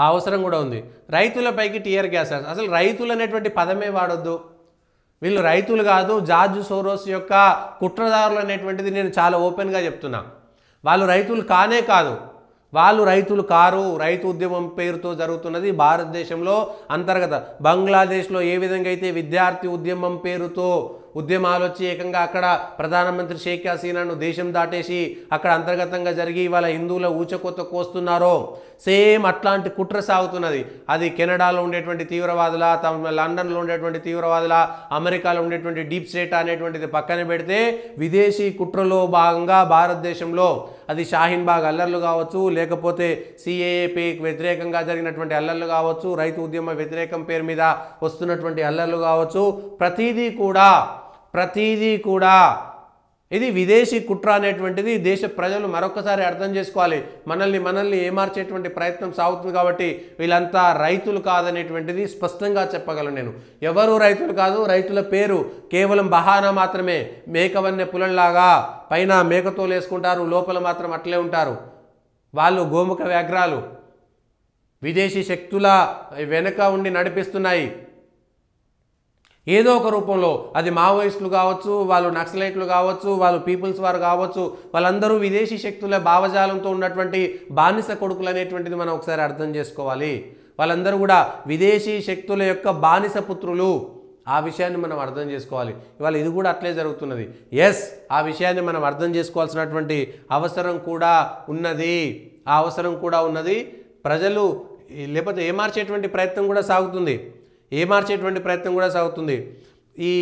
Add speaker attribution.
Speaker 1: ఆ అవసరం కూడా ఉంది. రైతులపైకి టియర్ గ్యాస్, అసలు రైతులు అనేటువంటి పదమే వాడొద్దు. వీళ్ళు రైతులు కాదు, జార్జ్ సోరోస్ యొక్క కుట్రదారులు అనేటువంటిది నేను చాలా ఓపెన్గా చెప్తున్నా. వాళ్ళు రైతులు కానే కాదు, వాళ్ళు రైతులు కారు. రైతు ఉద్యమం పేరుతో జరుగుతున్నది భారతదేశంలో అంతర్గత. బంగ్లాదేశ్లో ఏ విధంగా అయితే విద్యార్థి ఉద్యమం పేరుతో ఉద్యమాలు వచ్చి ఏకంగా అక్కడ ప్రధానమంత్రి షేక్ హసీనాను దేశం దాటేసి అక్కడ అంతర్గతంగా జరిగి వాళ్ళ హిందువుల ఊచకొత్త కోస్తున్నారో సేమ్ అట్లాంటి కుట్ర సాగుతున్నది. అది కెనడాలో ఉండేటువంటి తీవ్రవాదుల, లండన్లో ఉండేటువంటి తీవ్రవాదుల, అమెరికాలో ఉండేటువంటి డీప్ స్టేట్ అనేటువంటిది పక్కన పెడితే విదేశీ కుట్రలో భాగంగా భారతదేశంలో అది షాహీన్ బాగ్ అల్లర్లు కావచ్చు, లేకపోతే సిఏఏపీ వ్యతిరేకంగా జరిగినటువంటి అల్లర్లు కావచ్చు, రైతు ఉద్యమ వ్యతిరేకం పేరు మీద వస్తున్నటువంటి అల్లర్లు కావచ్చు, ప్రతిదీ కూడా ఇది విదేశీ కుట్ర అనేటువంటిది దేశ ప్రజలు మరొకసారి అర్థం చేసుకోవాలి. మనల్ని ఏమార్చేటువంటి ప్రయత్నం సాగుతుంది. కాబట్టి వీళ్ళంతా రైతులు కాదనేటువంటిది స్పష్టంగా చెప్పగలను నేను. ఎవరు రైతులు కాదు, రైతుల పేరు కేవలం బహానా మాత్రమే. మేకవన్నె పులల్లాగా పైన మేకతోలు వేసుకుంటారు, లోపల మాత్రం అట్లే ఉంటారు. వాళ్ళు గోముఖ వ్యాఘ్రాలు, విదేశీ శక్తుల వెనుక ఉండి నడిపిస్తున్నాయి ఏదో ఒక రూపంలో. అది మావోయిస్టులు కావచ్చు, వాళ్ళు నక్సలైట్లు కావచ్చు, వాళ్ళు పీపుల్స్ వారు కావచ్చు, వాళ్ళందరూ విదేశీ శక్తుల భావజాలంతో ఉన్నటువంటి బానిస కొడుకులు అనేటువంటిది మనం ఒకసారి అర్థం చేసుకోవాలి. వాళ్ళందరూ కూడా విదేశీ శక్తుల యొక్క బానిస పుత్రులు. ఆ విషయాన్ని మనం అర్థం చేసుకోవాలి. ఇవాళ ఇది కూడా అట్లే జరుగుతున్నది. ఎస్, ఆ విషయాన్ని మనం అర్థం చేసుకోవాల్సినటువంటి అవసరం కూడా ఉన్నది. ఆ అవసరం కూడా ఉన్నది. ప్రజలు లేకపోతే ఏమార్చేటువంటి ప్రయత్నం కూడా సాగుతుంది. ఈ